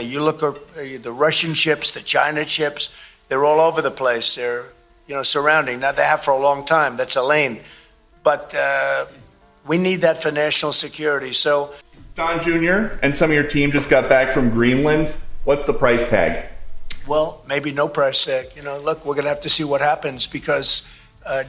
You look at the Russian ships, the China ships, they're all over the place. They're, surrounding. Now, they have for a long time. That's a lane. But we need that for national security. So, Don Jr. and some of your team just got back from Greenland. What's the price tag? Well, maybe no price tag. Look, we're going to have to see what happens because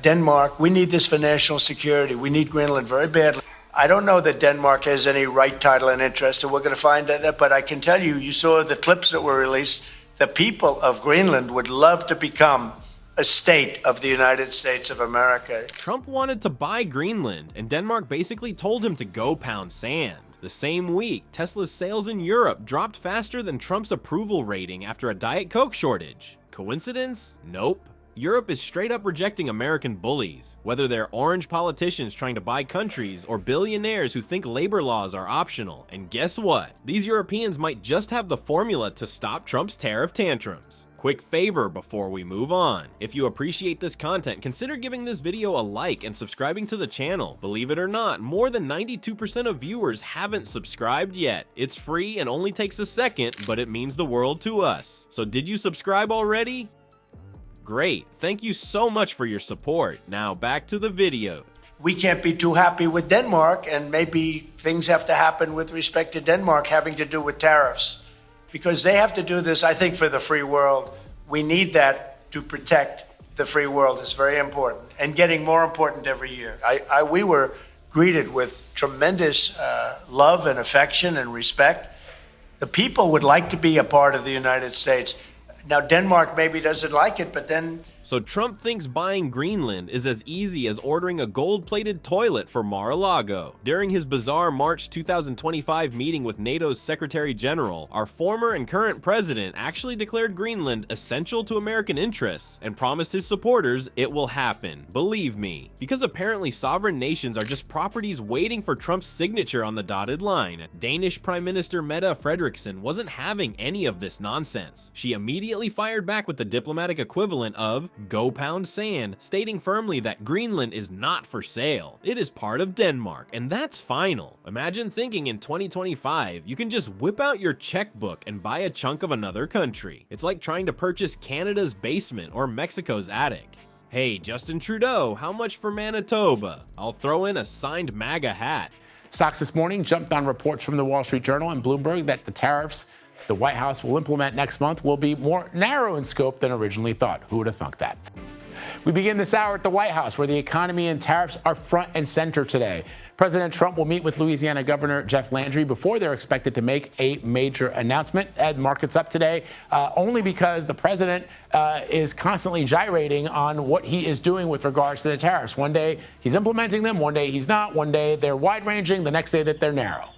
Denmark, we need this for national security. We need Greenland very badly. I don't know that Denmark has any right, title, and interest, and we're going to find that. But I can tell you, you saw the clips that were released. The people of Greenland would love to become a state of the United States of America. Trump wanted to buy Greenland, and Denmark basically told him to go pound sand. The same week, Tesla's sales in Europe dropped faster than Trump's approval rating after a Diet Coke shortage. Coincidence? Nope. Europe is straight up rejecting American bullies, whether they're orange politicians trying to buy countries or billionaires who think labor laws are optional. And guess what? These Europeans might just have the formula to stop Trump's tariff tantrums. Quick favor before we move on. If you appreciate this content, consider giving this video a like and subscribing to the channel. Believe it or not, more than 92% of viewers haven't subscribed yet. It's free and only takes a second, but it means the world to us. So did you subscribe already? Great, thank you so much for your support. Now back to the video. We can't be too happy with Denmark, and maybe things have to happen with respect to Denmark having to do with tariffs. Because they have to do this, I think, for the free world. We need that to protect the free world. It's very important and getting more important every year. We were greeted with tremendous love and affection and respect. The people would like to be a part of the United States. Now, Denmark maybe doesn't like it, but then... So Trump thinks buying Greenland is as easy as ordering a gold-plated toilet for Mar-a-Lago. During his bizarre March 2025 meeting with NATO's Secretary General, our former and current president actually declared Greenland essential to American interests and promised his supporters it will happen. Believe me. Because apparently sovereign nations are just properties waiting for Trump's signature on the dotted line. Danish Prime Minister Mette Frederiksen wasn't having any of this nonsense. She immediately fired back with the diplomatic equivalent of "go pound sand," stating firmly that Greenland is not for sale. It is part of Denmark, and that's final. Imagine thinking in 2025, you can just whip out your checkbook and buy a chunk of another country. It's like trying to purchase Canada's basement or Mexico's attic. Hey, Justin Trudeau, how much for Manitoba? I'll throw in a signed MAGA hat. Stocks this morning jumped on reports from the Wall Street Journal and Bloomberg that the tariffs the White House will implement next month will be more narrow in scope than originally thought. Who would have thunk that? We begin this hour at the White House, where the economy and tariffs are front and center today. President Trump will meet with Louisiana Governor Jeff Landry before they're expected to make a major announcement. Ed, markets up today only because the president is constantly gyrating on what he is doing with regards to the tariffs. One day he's implementing them, one day he's not, one day they're wide-ranging, the next day that they're narrow.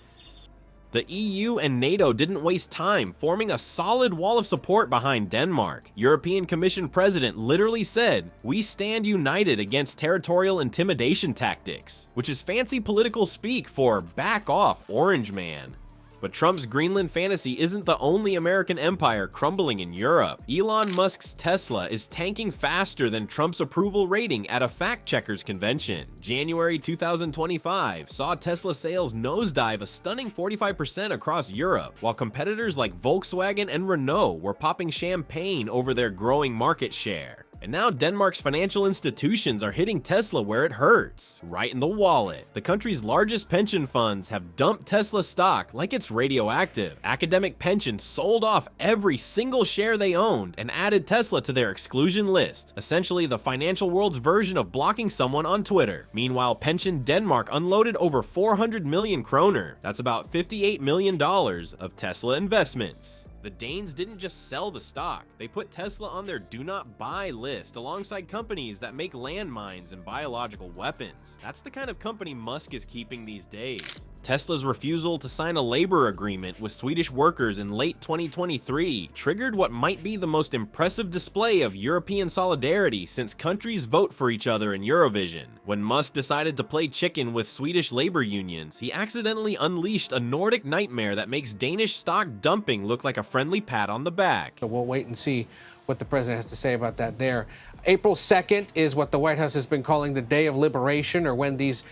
The EU and NATO didn't waste time forming a solid wall of support behind Denmark. European Commission President literally said, "We stand united against territorial intimidation tactics," which is fancy political speak for back off, Orange Man. But Trump's Greenland fantasy isn't the only American empire crumbling in Europe. Elon Musk's Tesla is tanking faster than Trump's approval rating at a fact-checkers convention. January 2025 saw Tesla sales nosedive a stunning 45% across Europe, while competitors like Volkswagen and Renault were popping champagne over their growing market share. And now Denmark's financial institutions are hitting Tesla where it hurts, right in the wallet. The country's largest pension funds have dumped Tesla stock like it's radioactive. Academic pensions sold off every single share they owned and added Tesla to their exclusion list, essentially the financial world's version of blocking someone on Twitter. Meanwhile, Pension Denmark unloaded over 400 million kroner, that's about $58 million, of Tesla investments. The Danes didn't just sell the stock, they put Tesla on their do not buy list alongside companies that make landmines and biological weapons. That's the kind of company Musk is keeping these days. Tesla's refusal to sign a labor agreement with Swedish workers in late 2023 triggered what might be the most impressive display of European solidarity since countries vote for each other in Eurovision. When Musk decided to play chicken with Swedish labor unions, he accidentally unleashed a Nordic nightmare that makes Danish stock dumping look like a friendly pat on the back. So we'll wait and see what the president has to say about that there. April 2nd is what the White House has been calling the Day of Liberation, or when these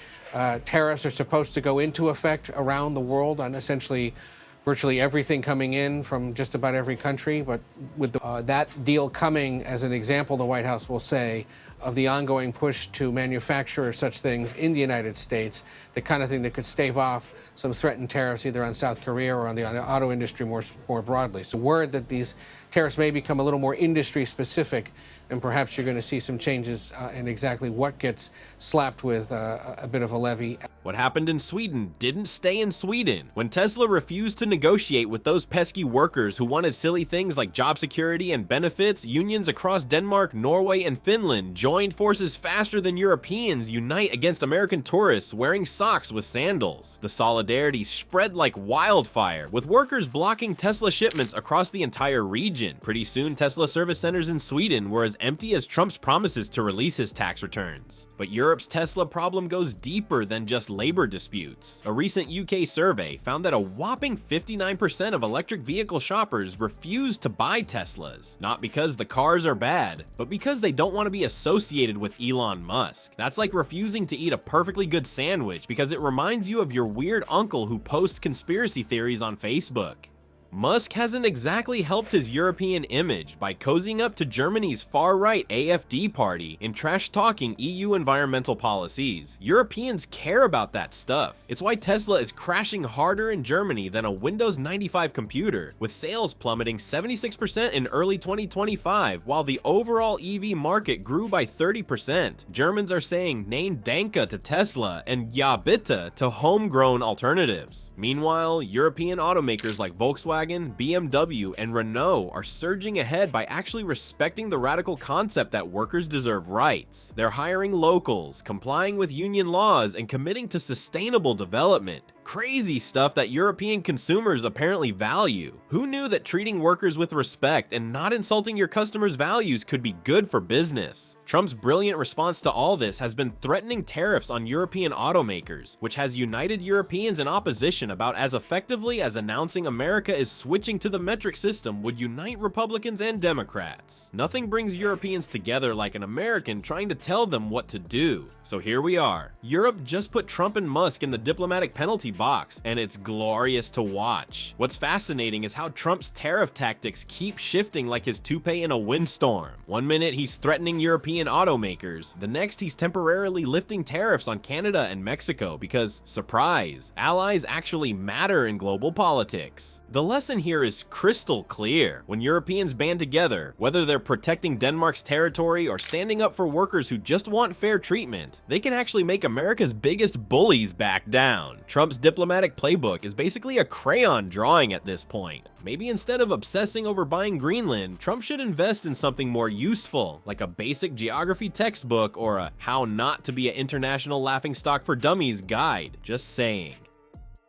tariffs are supposed to go into effect around the world on essentially virtually everything coming in from just about every country. But with that deal coming as an example, the White House will say, of the ongoing push to manufacture such things in the United States, the kind of thing that could stave off some threatened tariffs either on South Korea or on the auto industry more broadly. So word that these tariffs may become a little more industry specific, and perhaps you're going to see some changes in exactly what gets slapped with a bit of a levy. What happened in Sweden didn't stay in Sweden. When Tesla refused to negotiate with those pesky workers who wanted silly things like job security and benefits, unions across Denmark, Norway, and Finland joined forces faster than Europeans unite against American tourists wearing socks with sandals. The solidarity spread like wildfire, with workers blocking Tesla shipments across the entire region. Pretty soon, Tesla service centers in Sweden were as empty as Trump's promises to release his tax returns. But Europe's Tesla problem goes deeper than just labor disputes. A recent UK survey found that a whopping 59% of electric vehicle shoppers refuse to buy Teslas, not because the cars are bad, but because they don't want to be associated with Elon Musk. That's like refusing to eat a perfectly good sandwich because it reminds you of your weird uncle who posts conspiracy theories on Facebook. Musk hasn't exactly helped his European image by cozying up to Germany's far-right AfD party and trash-talking EU environmental policies. Europeans care about that stuff. It's why Tesla is crashing harder in Germany than a Windows 95 computer, with sales plummeting 76% in early 2025, while the overall EV market grew by 30%. Germans are saying Nein Danke to Tesla and Ja bitte to homegrown alternatives. Meanwhile, European automakers like Volkswagen, BMW, and Renault are surging ahead by actually respecting the radical concept that workers deserve rights. They're hiring locals, complying with union laws, and committing to sustainable development. Crazy stuff that European consumers apparently value. Who knew that treating workers with respect and not insulting your customers' values could be good for business? Trump's brilliant response to all this has been threatening tariffs on European automakers, which has united Europeans in opposition about as effectively as announcing America is switching to the metric system would unite Republicans and Democrats. Nothing brings Europeans together like an American trying to tell them what to do. So here we are. Europe just put Trump and Musk in the diplomatic penalty box, and it's glorious to watch. What's fascinating is how Trump's tariff tactics keep shifting like his toupee in a windstorm. One minute he's threatening European automakers, the next he's temporarily lifting tariffs on Canada and Mexico because, surprise, allies actually matter in global politics. The lesson here is crystal clear. When Europeans band together, whether they're protecting Denmark's territory or standing up for workers who just want fair treatment, they can actually make America's biggest bullies back down. Trump's diplomatic playbook is basically a crayon drawing at this point. Maybe instead of obsessing over buying Greenland, Trump should invest in something more useful, like a basic geography textbook or a How Not to Be an International Laughingstock for Dummies guide. Just saying.